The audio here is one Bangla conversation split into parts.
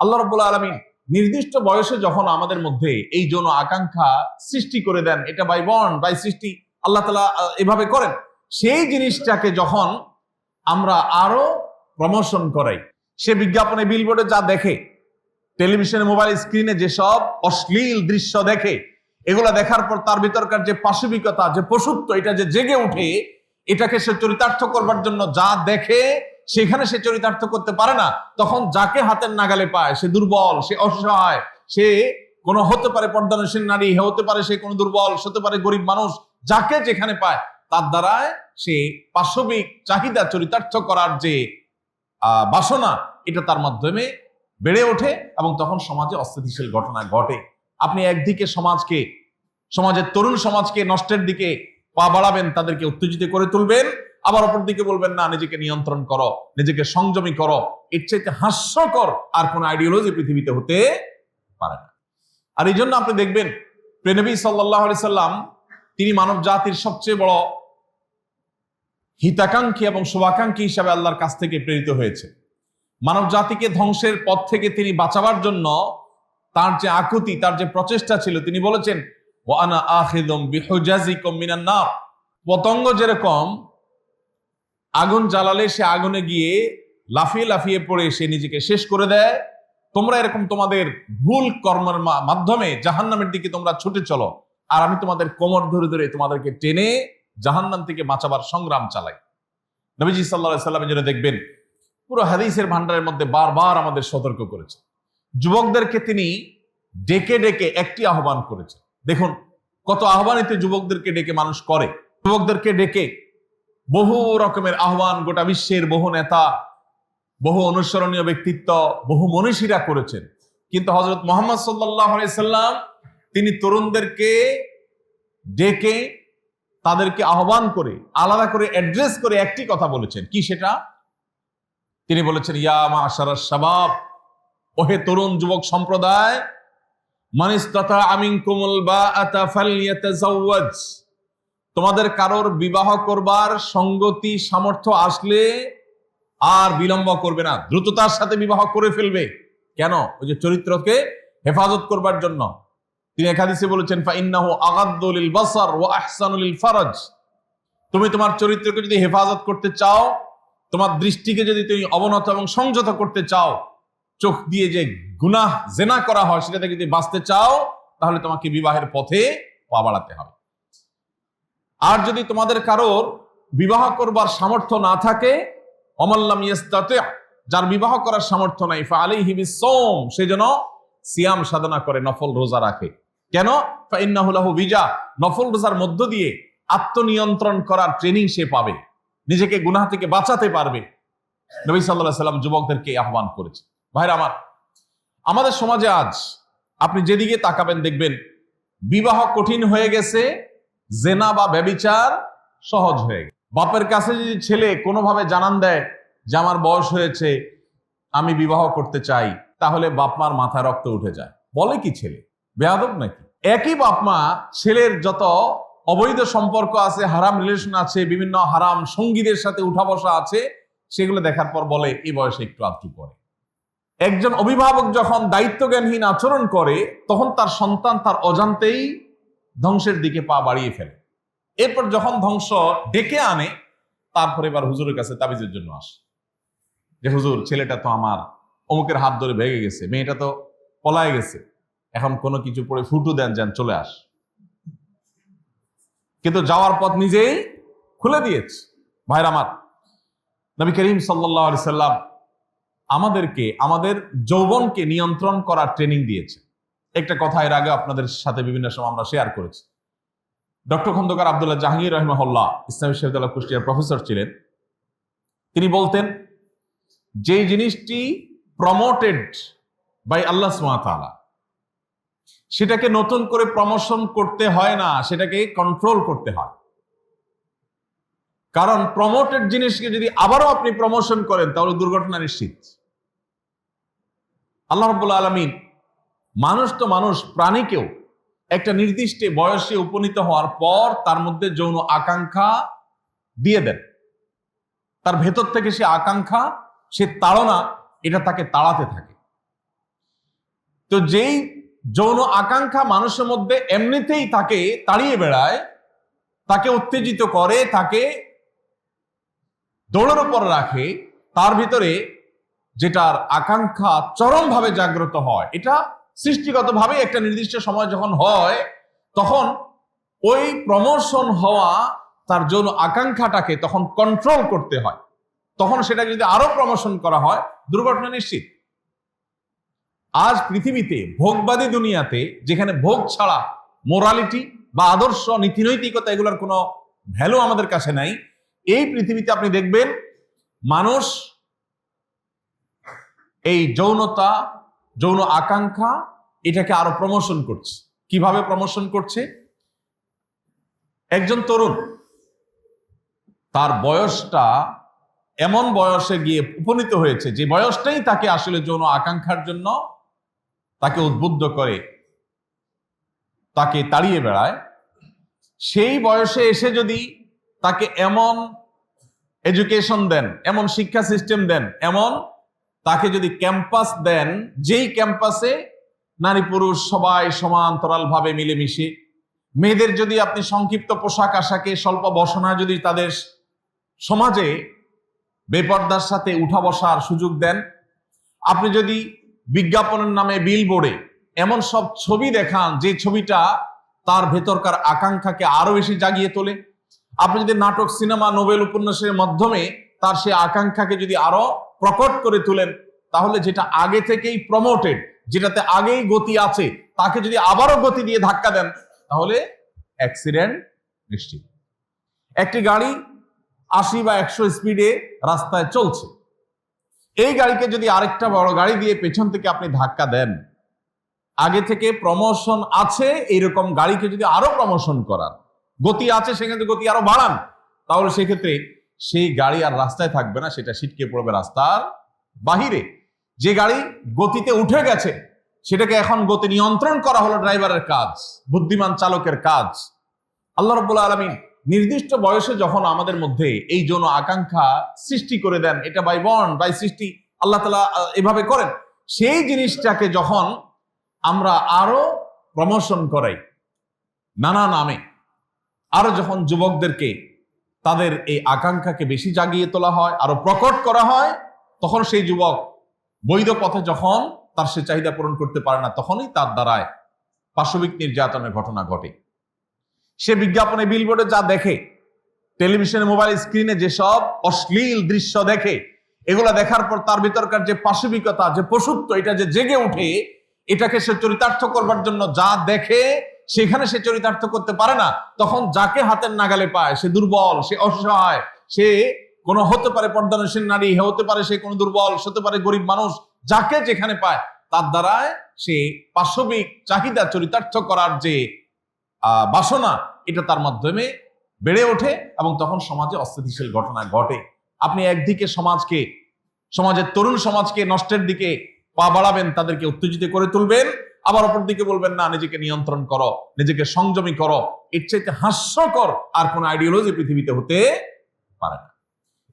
আল্লাহ রাব্বুল আলামিন নির্দিষ্ট বয়সে যখন আমাদের মধ্যে এই যৌন আকাঙ্ক্ষা সৃষ্টি করে দেন, এটা বাই বর্ন, বাই সৃষ্টি, আল্লাহ তাআলা এভাবে করেন, সেই জিনিসটাকে যখন আমরা আরো প্রমোশন করাই, সে বিজ্ঞাপনে বিলবোর্ডে যা দেখে, টেলিভিশনে মোবাইল স্ক্রিনে যেসব অশ্লীল দৃশ্য দেখে, এগুলা দেখার পর তার ভিতরকার যে পাশবিকতা, যে পশুত্ব, এটা যে জেগে উঠে, এটাকে সে চরিতার্থ করবার জন্য যা দেখে সেখানে সে চরিতার্থ করতে পারে না, তখন যাকে হাতের নাগালে পায় সে দুর্বল, সে অসহায়, সে কোনো হতে পারে পর্দানসীন নারী, হতে পারে সে কোনো দুর্বল, হতে পারে গরিব মানুষ, যাকে যেখানে পায় তার দ্বারায় সে পাশবিক চাহিদা চরিতার্থ করার যে বাসনা, এটা তার মাধ্যমে বেড়ে ওঠে এবং তখন সমাজে অস্থিতিশীল ঘটনা ঘটে। আপনি একদিকে সমাজের তরুণ সমাজকে নষ্টের দিকে পা বাড়াবেন, তাদেরকে উত্তেজিত করে তুলবেন, আবার অপর দিকে বলবেন না, নিজেকে নিয়ন্ত্রণ করো, নিজেকে সংযমী করো। এর চাইতে হাস্যকর আর কোন আইডিওলজি পৃথিবীতে হতে পারে না। আর এই জন্য আপনি দেখবেন নবী সাল্লাল্লাহু আলাইহি সাল্লাম তিনি মানব জাতির সবচেয়ে বড় হিতাকাঙ্ক্ষী এবং শুভাকাঙ্ক্ষী হিসাবে আল্লাহর কাছ থেকে প্রেরিত হয়েছে। মানব জাতিকে ধ্বংসের পথ থেকে তিনি বাঁচাবার জন্য তার যে আকুতি, তার যে প্রচেষ্টা ছিল, তিনি বলেছেন ওয়া আনা আখিযুম বিহুজাজিকুম মিনান নার। পতঙ্গ যেরকম আগুন জ্বালালে সে আগুনে গিয়ে লাফিয়ে লাফিয়ে পড়ে সে নিজেকে শেষ করে দেয়, তোমরা এরকম তোমাদের ভুল কর্মের মাধ্যমে জাহান্নামের দিকে তোমরা ছুটে চলো, আর আমি তোমাদের কোমর ধরে ধরে তোমাদেরকে টেনে জাহান্নাম থেকে বাঁচাবার সংগ্রাম চালাই। নবীজি সাল্লাল্লাহু আলাইহি সাল্লামের জন্য দেখবেন পুরো হাদিসের ভান্ডারের মধ্যে বারবার আমাদের সতর্ক করেছে। যুবকদেরকে তিনি ডেকে ডেকে একটি আহ্বান করেছে। দেখুন কত আহ্বানিত যুবকদেরকে ডেকে মানুষ করে। যুবকদেরকে ডেকে বহু রকমের আহ্বান গোটা বিশ্বের বহু নেতা, বহু অনুসরণীয় ব্যক্তিত্ব, বহু মনীষীরা করেছেন, কিন্তু হযরত মুহাম্মদ সাল্লাল্লাহু আলাইহি সাল্লাম তিনি তরুণদেরকে ডেকে তাদেরকে আহ্বান করে আলাদা করে অ্যাড্রেস করে একটি কথা বলেছেন। কি সেটা? তিনি বলেছেন ইয়া মা'শারাশ শাবাব, ওহে তরুণ যুবক সম্প্রদায়, মান ইসতাতা'a মিনকুমুল বাআতা ফালইয়াতাযাওয়াজ, তোমাদের কারোর বিবাহ করবার সঙ্গতি সামর্থ্য আসলে আর বিলম্ব করবে না, দ্রুততার সাথে বিবাহ করে ফেলবে। কেন? ওই যে চরিত্রকে হেফাজত করবার জন্য। তিনি এক হাদিসে বলেছেন ফাইন্নাহু আগাদ্দু লিল বাসার ওয়া আহসানু লিল ফারাজ, তুমি তোমার চরিত্রকে যদি হেফাজত করতে চাও, তোমার দৃষ্টিকে যদি তুমি অবনত এবং সংযত করতে চাও, চোখ দিয়ে যে গুনাহ জেনা করা হয় সেটা থেকে যদি বাঁচতে চাও, তাহলে তোমাকে বিবাহের পথে পা বাড়াতে হবে। আর যদি তোমাদের কারোর বিবাহ করবার সামর্থ্য না থাকে, অমাল্লাম ইয়াস্তাতি', যার বিবাহ করার সামর্থ্য নাই, ফাআলাইহি বিসসাওম, সে যেন সিয়াম সাধনা করে, নফল রোজা রাখে। কেন? ফাইন্নাহু লাহু বিজা, নফল রোজার মধ্য দিয়ে আত্মনিয়ন্ত্রণ করার ট্রেনিং সে পাবে, নিজেকে গুনাহ থেকে বাঁচাতে পারবে। নবী সাল্লাল্লাহু আলাইহি সাল্লাম যুবকদেরকে আহ্বান করেছে। ভাইরা আমার, আমাদের সমাজে আজ আপনি যেদিকে তাকাবেন দেখবেন বিবাহ কঠিন হয়ে গেছে, জেনা বা ব্যভিচার সহজ হয়ে গেছে। বাপের কাছে যদি ছেলে কোনোভাবে জানান দেয় যে আমার বয়স হয়েছে, আমি বিবাহ করতে চাই, তাহলে বাপ মার মাথায় রক্ত উঠে যায়। বলে কি ছেলে বেয়াদব নাকি? একই বাপ মা ছেলের যত অবৈধ সম্পর্ক আছে, হারাম রিলেশন আছে, বিভিন্ন হারাম সঙ্গীদের সাথে উঠা বসা আছে, সেগুলো দেখার পর বলে এই বয়সে একটু আধটু করে। একজন অভিভাবক যখন দায়িত্বজ্ঞানহীন আচরণ করে, তখন তার সন্তান তার অজান্তেই ধ্বংসের দিকে পা বাড়িয়ে ফেলে। এরপর যখন ধ্বংস ডেকে আনে, তারপরে এবার হুজুরের কাছে তাবিজের জন্য আসে যে হুজুর, ছেলেটা তো আমার অমুকের হাত ধরে ভেঙে গেছে, মেয়েটা তো পলায় গেছে, এখন কোনো কিছু পরে ফুটু দেন, যান চলে আস। কিন্তু যাওয়ার পথ নিজেই খুলে দিয়েছে। ভাইরা আমার, নবী করিম সাল্লাল্লাহু আলাইহি সাল্লাম আমাদেরকে আমাদের যৌবনকে নিয়ন্ত্রণ করার ট্রেনিং দিয়েছে। একটা কথা এর আগে আপনাদের সাথে বিভিন্ন সময় আমরা শেয়ার করেছি। ডক্টর খন্দকার আব্দুল্লাহ জাহাঙ্গীর রাহিমাহুল্লাহ ইসলামী বিশ্ববিদ্যালয় কুষ্টিয়ার প্রফেসর ছিলেন। তিনি বলতেন যে জিনিসটি প্রমোটেড বাই আল্লাহ সুবহানাহু ওয়া তাআলা, সেটাকে নতুন করে প্রমোশন করতে হয় না, সেটাকে কন্ট্রোল করতে হয়। কারণ প্রমোটেড জিনিসকে যদি আবারও আপনি প্রমোশন করেন, তাহলে দুর্ঘটনা নিশ্চিত। আল্লাহ রাব্বুল আলামিন মানুষ তো মানুষ, প্রাণীকেও একটা নির্দিষ্ট বয়সে উপনীত হওয়ার পর তার মধ্যে যৌন আকাঙ্ক্ষা দিয়ে দেন। তার ভেতর থেকে সে আকাঙ্ক্ষা, সে তাড়না, এটা তাকে তাড়াতে থাকে। তো যেই যৌন আকাঙ্ক্ষা মানুষের মধ্যে এমনিতেই তাকে তাড়িয়ে বেড়ায়, তাকে উত্তেজিত করে, তাকে দৌড়ের উপর রাখে, তার ভিতরে যেটার আকাঙ্ক্ষা চরমভাবে জাগ্রত হয়, এটা সৃষ্টিগতভাবে একটা নির্দিষ্ট সময় যখন হয়, তখন ওই প্রমোশন হওয়া তার যৌন আকাঙ্ক্ষাটাকে তখন কন্ট্রোল করতে হয়। তখন সেটা যদি আরো প্রমোশন করা হয়, দুর্ঘটনা নিশ্চিত। আজ পৃথিবীতে ভোগবাদী দুনিয়াতে, যেখানে ভোগ ছাড়া মোরালিটি বা আদর্শ নীতিনৈতিকতা এগুলোর কোনো ভ্যালু আমাদের কাছে নাই, এই পৃথিবীতে আপনি দেখবেন মানুষ এই যৌনতা, যৌন আকাঙ্ক্ষা এটাকে আরো প্রমোশন করছে। কিভাবে প্রমোশন করছে? একজন তরুণ তার বয়সটা এমন বয়সে গিয়ে উপনীত হয়েছে যে বয়সটাই তাকে আসলে যৌন আকাঙ্ক্ষার জন্য তাকে উদ্বুদ্ধ করে, তাকে তাড়িয়ে বেড়ায়। সেই বয়সে এসে যদি তাকে এমন এডুকেশন দেন, এমন শিক্ষা সিস্টেম দেন, এমন তাকে যদি ক্যাম্পাস দেন, যেই ক্যাম্পাসে নারী পুরুষ সবাই সমান্তরাল ভাবে মিলেমিশে, মেয়েদের যদি আপনি সংক্ষিপ্ত পোশাক আশাকে, স্বল্প বসনা যদি তাদের সমাজে বেপর্দার সাথে উঠা বসার সুযোগ দেন, আপনি যদি বিজ্ঞাপনের নামে বিলবোর্ডে এমন সব ছবি দেখান যে ছবিটা তার ভেতরকার আকাঙ্ক্ষাকে আরো বেশি জাগিয়ে তোলে, আপনি যদি নাটক, সিনেমা, নোবেল, উপন্যাসের মাধ্যমে তার সে আকাঙ্ক্ষাকে যদি আরো প্রকট করে তোলেন, তাহলে যেটা আগে থেকেই প্রমোটেড, যেটাতে আগেই গতি আছে, তাকে যদি আবারও গতি দিয়ে ধাক্কা দেন, তাহলে অ্যাক্সিডেন্ট নিশ্চিত। একটি গাড়ি 80 বা 100 স্পিডে রাস্তায় চলছে, এই গাড়িকে যদি আরেকটা বড় গাড়ি দিয়ে পেছন থেকে আপনি ধাক্কা দেন, আগে থেকে প্রমোশন আছে এইরকম গাড়িকে যদি আরো প্রমোশন করান, গতি আছে সেক্ষেত্রে গতি আরো বাড়ান, তাহলে সেক্ষেত্রে সেই গাড়ি আর রাস্তায় থাকবে না, সেটা ছিটকে পড়বে রাস্তার বাহিরে। যে গাড়ি গতিতে উঠে গেছে সেটাকে এখন গতি নিয়ন্ত্রণ করা হলো ড্রাইভারের কাজ, বুদ্ধিমান চালকের কাজ। আল্লাহ রাব্বুল আলামিন নির্দিষ্ট বয়সে যখন আমাদের মধ্যে এই যৌন আকাঙ্ক্ষা সৃষ্টি করে দেন, এটা বাই বর্ন, বাই সৃষ্টি, আল্লাহ তাআলা এভাবে করেন, সেই জিনিসটাকে যখন আমরা আরো প্রমোশন করাই নানা নামে, আরো যখন যুবকদেরকে তাদের এই আকাঙ্ক্ষাকে বেশি জাগিয়ে তোলা হয়, আরো প্রকট করা হয়, তখন সেই যুবক বৈধ পথে যখন তার সে চাহিদা পূরণ করতে পারে না, তখনই তার দ্বারায় পাশবিক নির্যাতনের ঘটনা ঘটে। সে বিজ্ঞাপনে, বিলবোর্ডে যা দেখে, টেলিভিশনে, মোবাইল স্ক্রিনে যেসব অশ্লীল দৃশ্য দেখে, এগুলা দেখার পর তার ভিতরকার যে পাশবিকতা, যে পশুত্ব, এটা যে জেগে উঠে, এটাকে সে চরিতার্থ করবার জন্য যা দেখে সেখানে সে চরিতার্থ করতে পারে না, তখন যাকে হাতের নাগালে পায় সে দুর্বল, সে অসহায়, সে কোনো হতে পারে পর্দানসীন নারী, হতে পারে সে কোনো দুর্বল, হতে পারে গরিব মানুষ, যাকে যেখানে পায় তার দ্বারায় সে পাশবিক চাহিদা চরিতার্থ করার যে বাসনা, এটা তার মাধ্যমে বেড়ে ওঠে এবং তখন সমাজে অস্থিতিশীল ঘটনা ঘটে। আপনি একদিকে সমাজকে, সমাজের তরুণ সমাজকে নষ্টের দিকে পা বাড়াবেন, তাদেরকে উত্তেজিত করে তুলবেন, আবার অপর দিকে বলবেন না, নিজেকে নিয়ন্ত্রণ করো, নিজেকে সংযমী করো। এর চাইতে হাস্যকর আর কোন আইডিওলজি পৃথিবীতে হতে পারে না।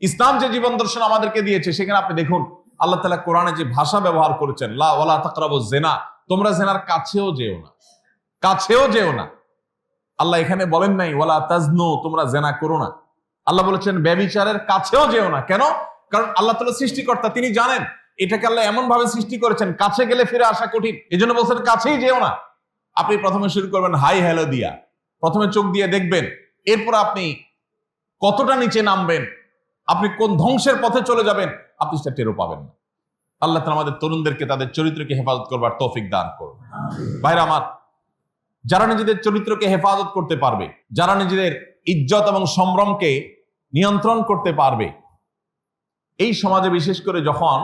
ইসলাম যে জীবন দর্শন আমাদেরকে দিয়েছে, সেখানে আপনি দেখুন আল্লাহ তাআলা কোরআনে যে ভাষা ব্যবহার করেছেন, লা ওয়ালা তাকরাবুজ জিনা, তোমরা জিনার কাছেও যেও না, কাছেও যেও না। আল্লাহ এখানে বলেন নাই ওয়ালা তাজনু, তোমরা জিনা করো না। আল্লাহ বলেছেন ব্যভিচারের কাছেও যেও না। কেন? কারণ আল্লাহ তাআলা সৃষ্টিকর্তা, তিনি জানেন এটাকে আল্লাহ এমন ভাবে সৃষ্টি করেছেন কাছে গেলে ফিরে আসা কঠিন, এজন্য বলছেন কাছেই যেও না। আপনি প্রথমে শুরু করবেন হাই হ্যালো দিয়া, প্রথমে চোখ দিয়ে দেখবেন, এরপর আপনি কতটা নিচে নামবেন, আপনি কোন ধ্বংসের পথে চলে যাবেন আপনি সেটা টেরও পাবেন না। আল্লাহ তাআলা আমাদের তরুণদেরকে তাদের চরিত্রকে হেফাজত করবার তৌফিক দান করুন। ভাইরা আমার, যারা নিজেদের চরিত্রকে হেফাজত করতে পারবে, যারা নিজেদের ইজ্জত এবং সম্ভ্রমকে নিয়ন্ত্রণ করতে পারবে, এই সমাজে বিশেষ করে যখন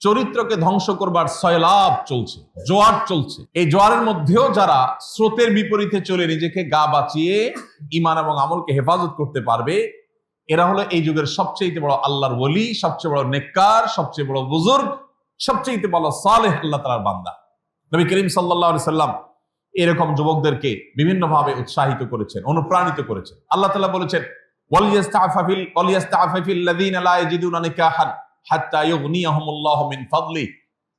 চরিত্রকে ধ্বংস করবার সয়লাব চলছে, জোয়ার চলছে, এই জোয়ারের মধ্যেও যারা স্রোতের বিপরীতে চলে নিজেকে গা বাঁচিয়ে ঈমান এবং আমলকে হেফাজত করতে পারবে, এরা হলো এই যুগের সবচেয়ে বড় আল্লাহর ওলি, সবচেয়ে বড় নেককার, সবচেয়ে বড় বুজুর্গ, সবচেয়ে বড় সালেহ আল্লাহ তাআলার বান্দা। নবী করিম সাল্লাল্লাহু আলাইহি সাল্লাম এরকম যুবকদেরকে বিভিন্ন ভাবে উৎসাহিত করেছেন, অনুপ্রাণিত করেছেন। আল্লাহ তাআলা বলেছেন ওয়ালিয়াস্তাআফিফিল্লাযীনা লা ইয়াজিদুনা নিকাহান হাত্তা ইউগনিয়াহুমুল্লাহু মিন ফাদলি।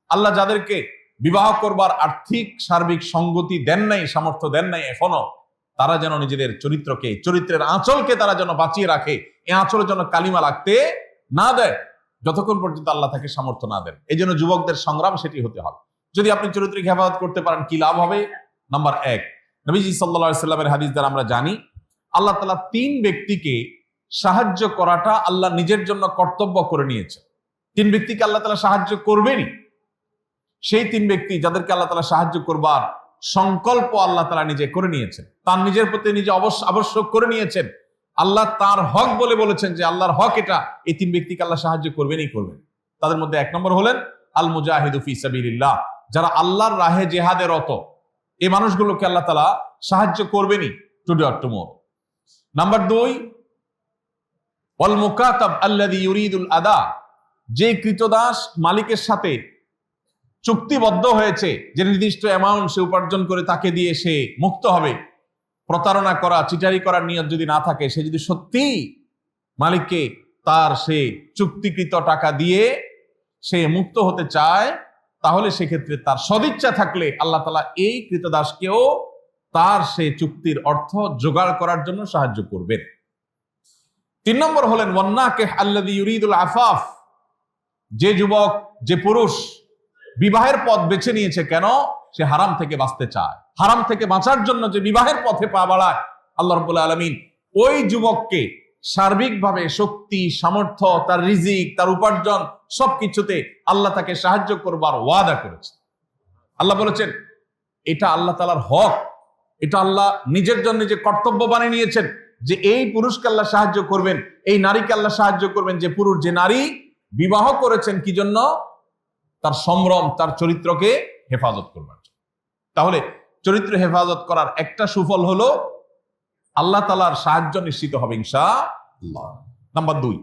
আল্লাহ যাদেরকে বিবাহ করবার আর্থিক সার্বিক সঙ্গতি দেন নাই, সামর্থ্য দেন নাই এখনো, তারা যেন নিজেদের চরিত্রকে, চরিত্রের আঁচলকে তারা যেন বাঁচিয়ে রাখে, এই আঁচলের জন্য কালিমা লাগতে না দেয় যতক্ষণ পর্যন্ত আল্লাহ তাকে সামর্থ্য না দেন। এই জন্য যুবকদের সংগ্রাম সেটি হতে হবে। যদি আপনি চরিত্রিক হেফাজত করতে পারেন কি লাভ হবে? নাম্বার 1, নবীজি সাল্লাল্লাহু আলাইহি সাল্লামের হাদিস দ্বারা আমরা জানি আল্লাহ তাআলা 3 ব্যক্তিকে সাহায্য করাটা আল্লাহ নিজের জন্য কর্তব্য করে নিয়েছে। 3 ব্যক্তিকে আল্লাহ তাআলা সাহায্য করবেনই। সেই 3 ব্যক্তি যাদেরকে আল্লাহ তাআলা সাহায্য করবার সংকল্প আল্লাহ তাআলা নিজে করে নিয়েছেন, তার নিজের প্রতি নিজে আবশ্যক করে নিয়েছেন। আল্লাহ তার হক বলে বলেছেন যে আল্লাহর হক এটা, এই 3 ব্যক্তিকে আল্লাহ সাহায্য করবেনই করবেন। তাদের মধ্যে 1 নম্বর হলেন আল মুজাহিদু ফি সাবিলিল্লাহ, যারা আল্লাহর রাহে জিহাদে রত, এই মানুষগুলোকে আল্লাহ তাআলা সাহায্য করবেনই টুডে অর টুমরো। নাম্বার 2, ওয়াল মুকাতাব আল্লাযী ইউরিদুল আদা, যে কৃতদাস মালিকের সাথে চুক্তিবদ্ধ হয়েছে যে নির্দিষ্ট অ্যামাউন্ট সে উপার্জন করে তাকে দিয়ে সে মুক্ত হবে। প্রতারণা করা, চিটারি করার নিয়ত যদি না থাকে, সে যদি সত্যি মালিককে তার সে চুক্তিকৃত টাকা দিয়ে সে মুক্ত হতে চায়, তাহলে সেক্ষেত্রে তার সদিচ্ছা থাকলে আল্লাহ তাআলা এই কৃতদাসকেও তার সে চুক্তির অর্থ জোগাড় করার জন্য সাহায্য করবেন। 3 নম্বর হলেন ওয়ান্নাকিহ আল্লাযী ইউরিদুল আফাফ, যে যুবক, যে পুরুষ বিবাহের পথ বেছে নিয়েছে, কেন? সে হারাম থেকে বাঁচতে চায়। হারাম থেকে বাঁচার জন্য যে বিবাহের পথে পা বাড়ায়, আল্লাহ রাব্বুল আলামিন ওই যুবককে সার্বিকভাবে শক্তি, সামর্থ্য, তার রিজিক, তার উপার্জন সবকিছুতে আল্লাহ তাকে সাহায্য করবার ওয়াদা করেছে। আল্লাহ বলেছেন এটা আল্লাহ তাআলার হক, এটা আল্লাহ নিজের জন্য যে কর্তব্য বানিয়ে নিয়েছেন যে এই পুরুষকে আল্লাহ সাহায্য করবেন, এই নারীকে আল্লাহ সাহায্য করবেন। যে পুরুষ, যে নারী বিবাহ করেছেন কি জন্য? তার সম্ভ্রম, তার চরিত্রকে হেফাজত করবার জন্য। তাহলে চরিত্র হেফাজত করার একটা সুফল হলো আল্লাহ তাআলার সাহায্য নিশ্চিত হবে ইনশাআল্লাহ। নাম্বার 2,